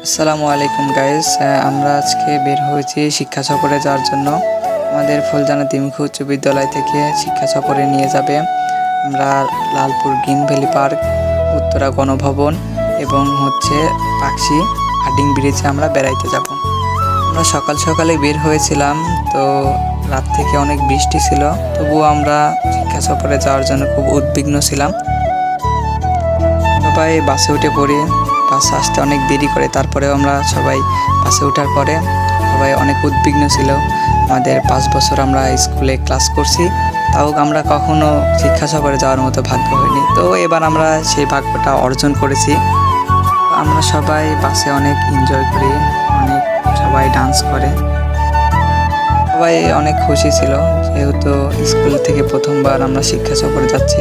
আসসালামু আলাইকুম গাইস, আমরা আজকে বের হয়েছি শিক্ষা সফরে যাওয়ার জন্য। আমাদের ফুলজানা দ্বিমুখী উচ্চ বিদ্যালয় থেকে শিক্ষা সফরে নিয়ে যাবে। আমরা Lalpur green valley park, Uttara Ganabhaban এবং পাকশি হাডিং ব্রিজে আমরা বেড়াইতে যাব। আমরা সকাল সকালে বের হয়েছিলাম, তো রাত থেকে অনেক বৃষ্টি ছিল, তবুও আমরা শিক্ষা সফরে যাওয়ার জন্য খুব উদ্বিগ্ন ছিলাম। সবাই বাসে উঠে পড়ি, বাসে আসতে অনেক দেরি করে, তারপরেও আমরা সবাই বাসে ওঠার পরে সবাই অনেক উদ্বিগ্ন ছিল। আমাদের 5 বছর আমরা স্কুলে ক্লাস করছি, তাও আমরা কখনো শিক্ষা সফরে যাওয়ার মতো ভাগ্য হয়নি। তো এবার আমরা সেই ভাগ্যটা অর্জন করেছি। আমরা সবাই বাসে অনেক এনজয় করি, সবাই ডান্স করে, সবাই অনেক খুশি ছিল, যেহেতু স্কুল থেকে প্রথমবার আমরা শিক্ষা সফরে যাচ্ছি।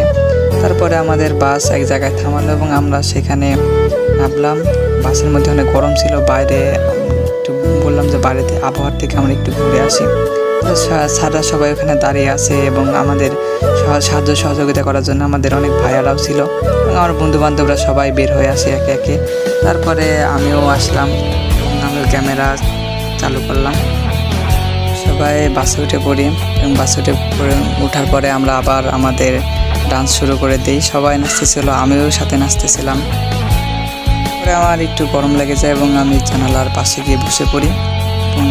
তারপরে আমাদের বাস এক জায়গায় থামালো এবং আমরা সেখানে নামলাম। বাসের মধ্যে অনেক গরম ছিল, বাইরে একটু বললাম যে বাইরেতে আবহাওয়ার থেকে আমরা একটু ঘুরে আসি। স্যাররা সবাই ওখানে দাঁড়িয়ে আছে এবং আমাদের সাহায্য সহযোগিতা করার জন্য আমাদের অনেক ভাইয়ারাও ছিল এবং আমার বন্ধু বান্ধবরা সবাই বের হয়ে আসে একে একে। তারপরে আমিও আসলাম এবং আমিও ক্যামেরা চালু করলাম। সবাই বাসে উঠে পড়ি এবং বাসে ওঠার পরে আমরা আবার আমাদের ডান্স শুরু করে দিই। সবাই নাচতেছিল, আমিও সাথে নাচতেছিলাম। পরে আমার একটু গরম লেগে যায় এবং আমি জানালার পাশে গিয়ে বসে পড়ি এবং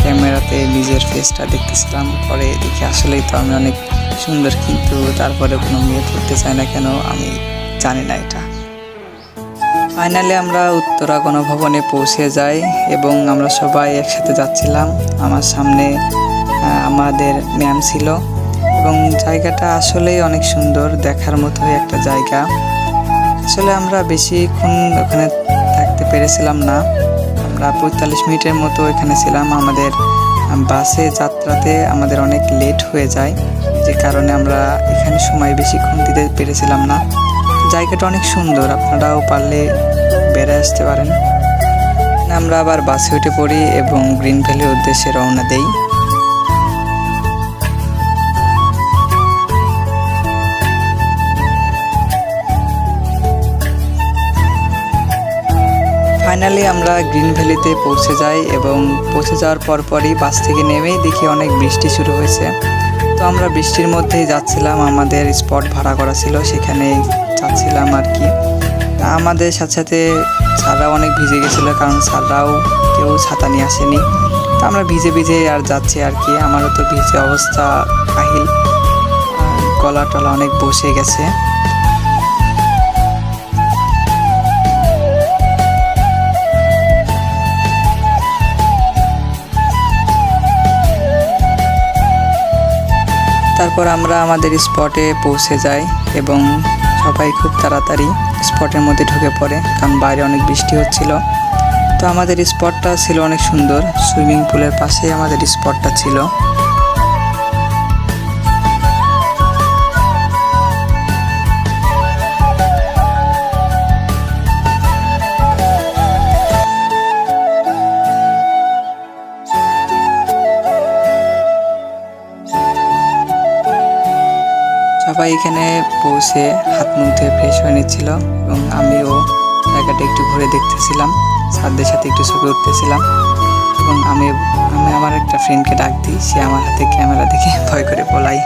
ক্যামেরাতে নিজের ফেসটা দেখতেছিলাম। পরে দেখি আসলেই তো আমি অনেক সুন্দর, কিন্তু তারপরে কোনো মেয়ে পড়তে চায় না কেন আমি জানি না এটা। ফাইনালি আমরা উত্তরা গণভবনে পৌঁছে যাই এবং আমরা সবাই একসাথে যাচ্ছিলাম। আমার সামনে আমাদের ম্যাম ছিল এবং জায়গাটা আসলেই অনেক সুন্দর, দেখার মতো একটা জায়গা। আসলে আমরা বেশিক্ষণ ওখানে থাকতে পেরেছিলাম না, আমরা 45 মিনিটের মতো এখানে ছিলাম। আমাদের বাসে যাত্রাতে আমাদের অনেক লেট হয়ে যায়, যে কারণে আমরা এখানে সময় বেশিক্ষণ দিতে পেরেছিলাম না। জায়গাটা অনেক সুন্দর, আপনারাও পারলে বেড়ে আসতে পারেন। আমরা আবার বাসে উঠে পড়ি এবং গ্রিন ভ্যালির উদ্দেশ্যে রওনা দেই। ফাইনালি আমরা গ্রিন ভ্যালিতে পৌঁছে যাই এবং পৌঁছে যাওয়ার পরপরই বাস থেকে নেমেই দেখি অনেক বৃষ্টি শুরু হয়েছে। তো আমরা বৃষ্টির মধ্যেই যাচ্ছিলাম, আমাদের স্পট ভাড়া করা ছিল, সেখানে যাচ্ছিলাম আর কি। আমাদের সাথে সাথে স্যাররাও অনেক ভিজে গেছিলো, কারণ স্যাররাও কেউ ছাতা নিয়ে আসেনি। তো আমরা ভিজে ভিজে আর যাচ্ছি আর কি। আমারও তো ভিজে অবস্থা কাহিল, গলা টলা অনেক বসে গেছে। তারপর আমরা আমাদের স্পটে পৌঁছে যাই এবং সবাই খুব তাড়াতাড়ি স্পটের মধ্যে ঢুকে পড়ে, কারণ বাইরে অনেক বৃষ্টি হচ্ছিল। তো আমাদের স্পটটা ছিল অনেক সুন্দর, সুইমিং পুলের পাশেই আমাদের স্পটটা ছিল। সবাই এখানে পৌঁছে হাত মুখ ধুয়ে ফ্রেশ হয়ে নিচ্ছিল এবং আমিও জায়গাটা একটু ঘুরে দেখতেছিলাম, স্যারদের সাথে একটু ছবি উঠতেছিলাম এবং আমি আমার একটা ফ্রেন্ডকে ডাক দিই, সে আমার হাতে ক্যামেরা দেখে ভয় করে পলাই।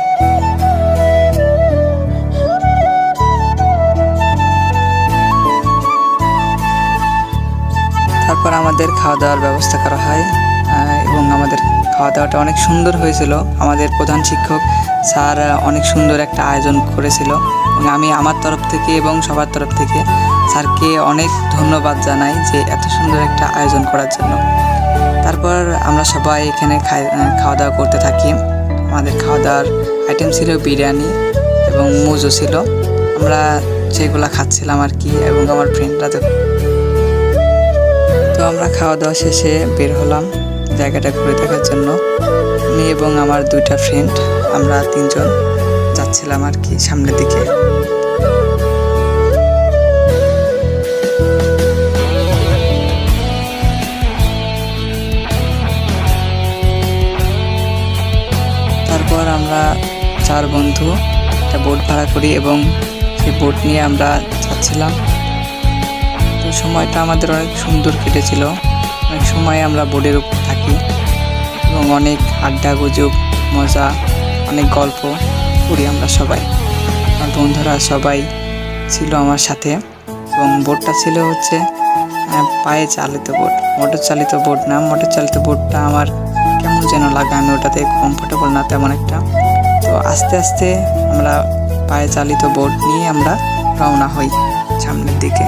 তারপর আমাদের খাওয়া দাওয়ার ব্যবস্থা করা হয় এবং আমাদের খাওয়া দাওয়াটা অনেক সুন্দর হয়েছিল। আমাদের প্রধান শিক্ষক স্যার অনেক সুন্দর একটা আয়োজন করেছিল এবং আমি আমার তরফ থেকে এবং সবার তরফ থেকে স্যারকে অনেক ধন্যবাদ জানাই যে এত সুন্দর একটা আয়োজন করার জন্য। তারপর আমরা সবাই এখানে খাওয়া দাওয়া করতে থাকি। আমাদের খাওয়া দাওয়ার আইটেম ছিল বিরিয়ানি এবং মোজো ছিল, আমরা সেগুলো খাচ্ছিলাম আর কি এবং আমার ফ্রেন্ডরা। তো আমরা খাওয়া দাওয়া শেষে বের হলাম জায়গাটা ঘুরে দেখার জন্য। আমি এবং আমার 2টা ফ্রেন্ড, আমরা 3 জন যাচ্ছিলাম আর কি সামনের দিকে। তারপর আমরা 4 বন্ধু একটা বোট ভাড়া করি এবং সেই বোট নিয়ে আমরা যাচ্ছিলাম। তো সময়টা আমাদের অনেক সুন্দর কেটেছিল। অনেক সময় আমরা বোর্ডের উপর থাকি এবং অনেক আড্ডা গুজব মজা অনেক গল্প করি আমরা সবাই। আমার বন্ধুরা সবাই ছিল আমার সাথে এবং বোটটা ছিল হচ্ছে পায়ে চালিত বোট, মোটর চালিত বোট না। মোটর চালিত বোটটা আমার কেমন যেন লাগে, আমি ওটাতে কমফোর্টেবল না তেমন একটা। তো আস্তে আস্তে আমরা পায়ে চালিত বোট নিয়ে আমরা রওনা হই সামনের দিকে।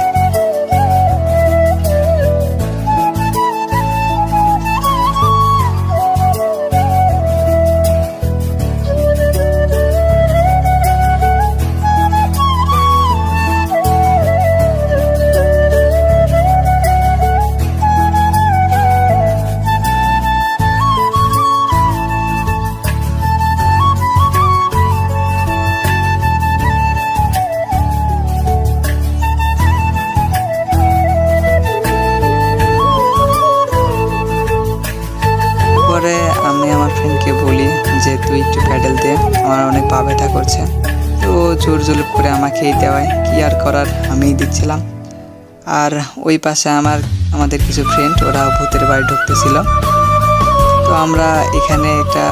পরে আমি আমার ফ্রেন্ডকে বলি যে তুই একটু প্যাডেল দে, আমার অনেক পা ব্যথা করছে। তো জোর জলুপ করে আমাকেই দেওয়ায়, কি আর করার, আমিই দিচ্ছিলাম। আর ওই পাশে আমাদের কিছু ফ্রেন্ড ওরা ভূতের বাড়ি ঢুকতেছিল। তো আমরা এখানে একটা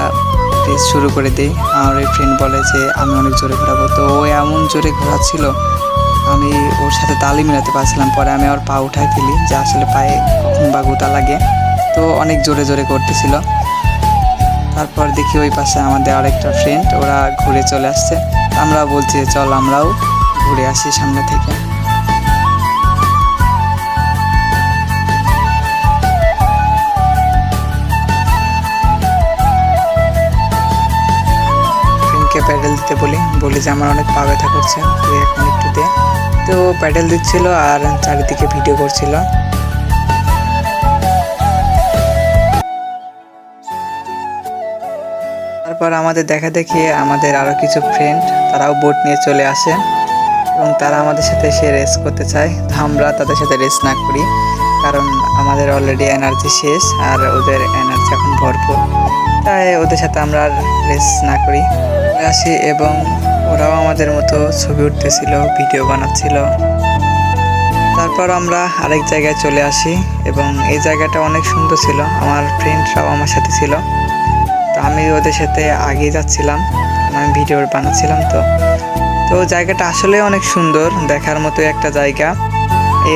রেস শুরু করে দিই। আমার ওই ফ্রেন্ড বলে যে আমি অনেক জোরে ঘোরাবো। তো ও এমন জোরে ঘোরাচ্ছিল, আমি ওর সাথে তালি মিলাতে পারছিলাম। পরে আমি ওর পা উঠাই ফেলি যে আসলে পায়ে কখন বা গোতা লাগে। তো অনেক জোরে জোরে করতেছিল। তারপর দেখি ওই পাশে আমাদের আরেকটা ফ্রেন্ড ওরা ঘুরে চলে আসছে। আমরা বলছি চল আমরাও ঘুরে আসি সামনে থেকে। ফ্রেন্ডকে প্যাডেল দিতে বলি যে আমার অনেক পা ব্যথা করছে, তুই এখন একটু দে। তো প্যাডেল দিচ্ছিল আর চারিদিকে ভিডিও করছিল। তারপর আমাদের দেখা দেখি আমাদের আরও কিছু ফ্রেন্ড তারাও বোট নিয়ে চলে আসে এবং তারা আমাদের সাথে এসে রেস করতে চায়। তো আমরা তাদের সাথে রেস না করি, কারণ আমাদের অলরেডি এনার্জি শেষ আর ওদের এনার্জি এখন ভরপুর। তাই ওদের সাথে আমরা রেস না করি, আসি এবং ওরাও আমাদের মতো ছবি উঠতেছিল, ভিডিও বানাচ্ছিল। তারপর আমরা আরেক জায়গায় চলে আসি এবং এই জায়গাটা অনেক সুন্দর ছিল। আমার ফ্রেন্ডরাও আমার সাথে ছিল। তো আমি ওদের সাথে আগিয়ে যাচ্ছিলাম, আমি ভিডিও বানাচ্ছিলাম। তো জায়গাটা আসলে অনেক সুন্দর, দেখার মতো একটা জায়গা।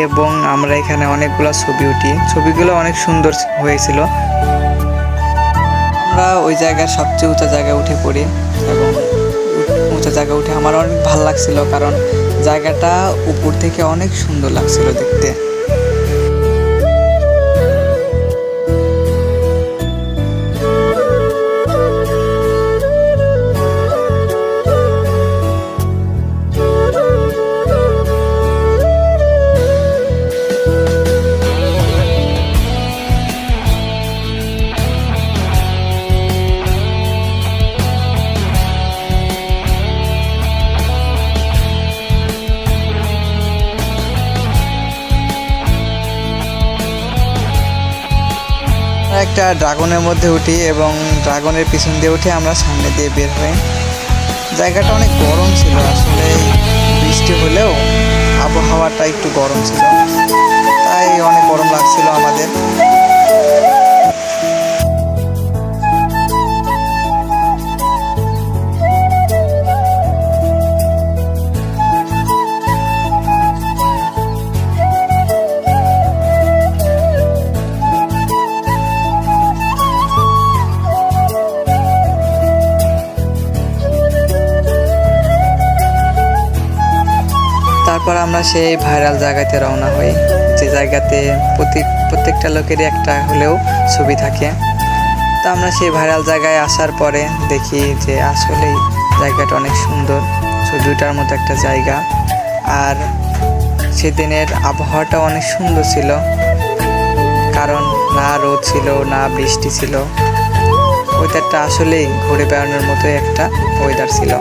এবং আমরা এখানে অনেকগুলো ছবি উঠি, ছবিগুলো অনেক সুন্দর হয়েছিল। আমরা ওই জায়গার সবচেয়ে উঁচা জায়গায় উঠে পড়ি এবং উঁচা জায়গায় উঠে আমার অনেক ভালো লাগছিল, কারণ জায়গাটা উপর থেকে অনেক সুন্দর লাগছিল দেখতে। একটা ড্রাগনের মধ্যে উঠি এবং ড্রাগনের পিছন দিয়ে উঠে আমরা সামনে দিয়ে বের হই। জায়গাটা অনেক গরম ছিল, আসলে বৃষ্টি হলেও আবহাওয়াটা একটু গরম ছিল, তাই অনেক গরম লাগছিল আমাদের। তারপর আমরা সেই ভাইরাল জায়গাতে রওনা হই, যে জায়গাতে প্রত্যেকটা লোকেরই একটা হলেও ছবি থাকে। তো আমরা সেই ভাইরাল জায়গায় আসার পরে দেখি যে আসলেই জায়গাটা অনেক সুন্দর, ছবি ওঠার মতো একটা জায়গা। আর সেদিনের আবহাওয়াটা অনেক সুন্দর ছিল, কারণ না রোদ ছিল না বৃষ্টি ছিল। ওয়েদারটা আসলেই ঘুরে বেড়ানোর মতো একটা ওয়েদার ছিল।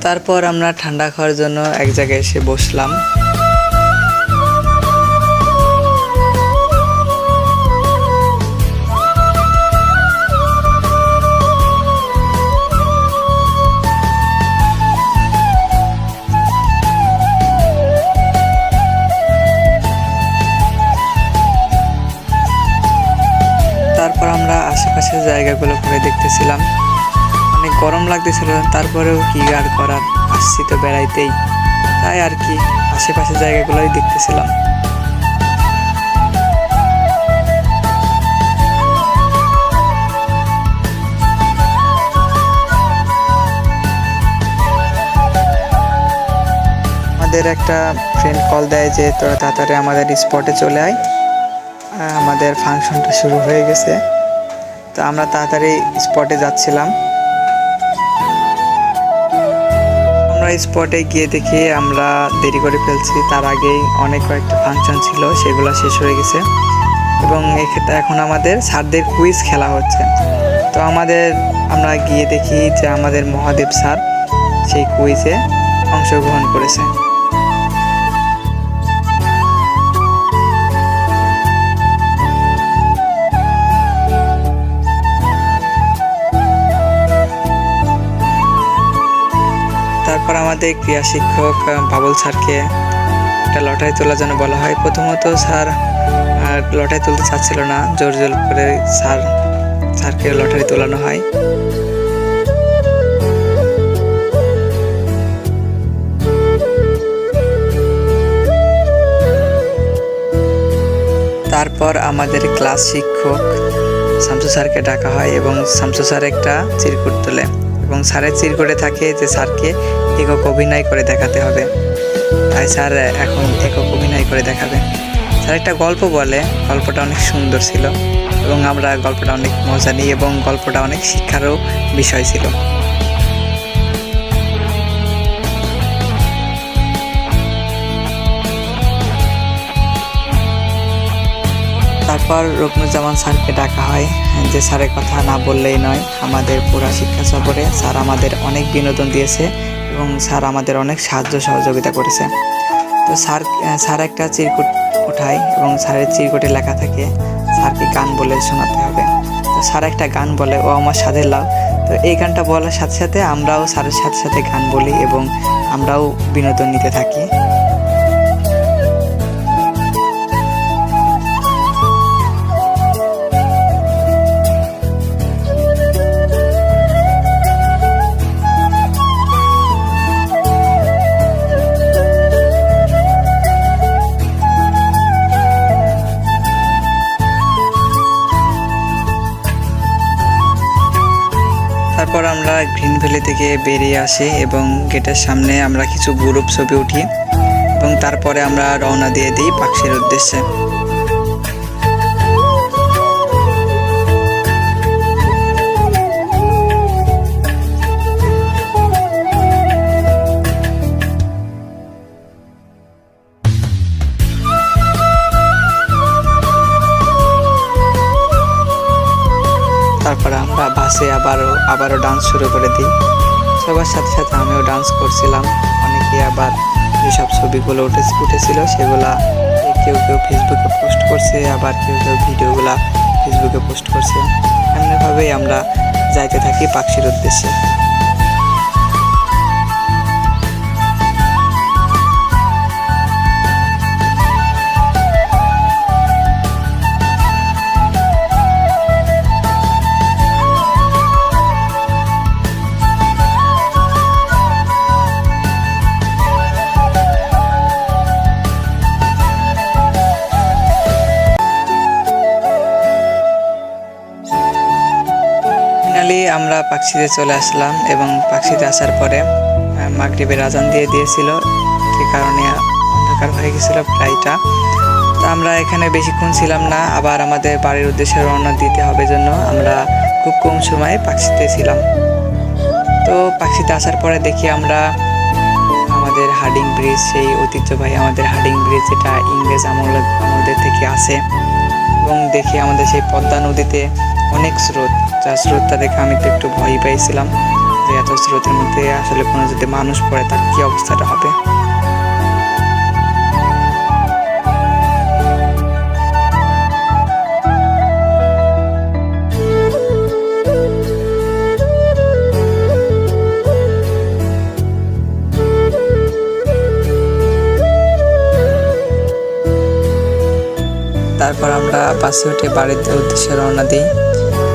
তারপর আমরা ঠান্ডা খাওয়ার জন্য এক জায়গায় এসে বসলাম। জায়গাগুলো ঘুরে দেখতেছিলাম। অনেক গরম লাগতেছিল, তারপরেও কি আর করার, আসছি তো বেড়াইতেই, তাই আর কি আশেপাশের জায়গাগুলোই দেখতেছিলাম। আমাদের একটা ফ্রেন্ড কল দেয় যে তোরা তাড়াতাড়ি আমাদের স্পটে চলে আয়, আমাদের ফাংশনটা শুরু হয়ে গেছে। তো আমরা তাড়াতাড়ি স্পটে যাচ্ছিলাম। আমরা স্পটে গিয়ে দেখি আমরা দেরি করে ফেলছি, তার আগেই অনেক কয়েকটা ফাংশন ছিল সেগুলো শেষ হয়ে গেছে এবং এক্ষেত্রে এখন আমাদের স্যারদের কুইজ খেলা হচ্ছে। তো আমরা গিয়ে দেখি যে আমাদের মহাদেব স্যার সেই কুইজে অংশগ্রহণ করেছে। তারপর আমাদের ক্রীড়া শিক্ষক বাবুল স্যারকে একটা লটারি তোলার জন্য বলা হয়। প্রথমত স্যার লটারি তুলতে চাচ্ছিল না, জোর জোর করে স্যারকে লটারি তোলানো হয়। তারপর আমাদের ক্লাস শিক্ষক শামসু স্যারকে ডাকা হয় এবং শামসু স্যার একটা চিরকুট তোলে এবং স্যারের চিরকুটে থাকে যে স্যারকে একক অভিনয় করে দেখাতে হবে। তাই স্যার এখন একক অভিনয় করে দেখাবে। স্যার একটা গল্প বলে, গল্পটা অনেক সুন্দর ছিল এবং আমরা গল্পটা অনেক মজা নিই এবং গল্পটা অনেক শিক্ষারও বিষয় ছিল। তারপর রুকনুজ্জামান স্যারকে ডাকা হয়, যে স্যারের কথা না বললেই নয়, আমাদের পুরা শিক্ষা সফরে স্যার আমাদের অনেক বিনোদন দিয়েছে এবং স্যার আমাদের অনেক সাহায্য সহযোগিতা করেছে। তো স্যার একটা চিরকুট উঠায় এবং স্যারের চিরকুটে লেখা থাকে স্যারকে গান বলে শোনাতে হবে। তো স্যার একটা গান বলে, ও আমার সাথে লাও। তো এই গানটা বলার সাথে সাথে আমরাও স্যারের সাথে সাথে গান বলি এবং আমরাও বিনোদন নিতে থাকি। তারপর আমরা গ্রিন ভ্যালি থেকে বেরিয়ে আসি এবং গেটের সামনে আমরা কিছু গ্রুপ ছবি উঠি এবং তারপরে আমরা রওনা দিয়ে দিই পাকশির উদ্দেশ্যে। তারপরে আমরা বাসে আবারও ডান্স শুরু করে দিই। সবার সাথে সাথে আমিও ডান্স করছিলাম। অনেকে আবার যেসব ছবিগুলো উঠেছিল সেগুলা কেউ ফেসবুকে পোস্ট করছে, আবার কেউ ভিডিওগুলা ফেসবুকে পোস্ট করছে। এমনিভাবেই আমরা যাইতে থাকি পাকশির উদ্দেশ্যে। আমরা পাকশিতে চলে আসলাম এবং পাকশিতে আসার পরে মাগরিবের আজান দিয়ে দিয়েছিল, যে কারণে অন্ধকার হয়ে গেছিল প্রায়টা। তো আমরা এখানে বেশিক্ষণ ছিলাম না, আবার আমাদের বাড়ির উদ্দেশ্যে রওনা দিতে হবে জন্য আমরা খুব কম সময়ে পাকশিতে ছিলাম। তো পাকশিতে আসার পরে দেখি আমরা আমাদের হার্ডিং ব্রিজ, সেই ঐতিহ্যবাহী আমাদের হার্ডিং ব্রিজ, যেটা ইংরেজ আমলের থেকে আসে, এবং দেখি আমাদের সেই পদ্মা নদীতে অনেক স্রোত, যা স্রোতটা দেখে আমি তো একটু ভয় পেয়েছিলাম যে এত স্রোতের মধ্যে আসলে কোনো যদি মানুষ পড়ে তার কী অবস্থাটা হবে। তারপর আমরা বাসে উঠে বাড়ির উদ্দেশ্যে রওনা দিই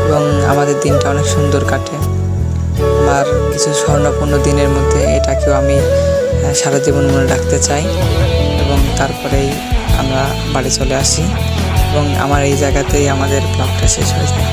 এবং আমাদের দিনটা অনেক সুন্দর কাটে। আমার কিছু স্বর্ণপূর্ণ দিনের মধ্যে এটাকেও আমি সারা জীবন মনে রাখতে চাই। এবং তারপরেই আমরা বাড়ি চলে আসি এবং আমার এই জায়গাতেই আমাদের ব্লগটা শেষ হয়ে যায়।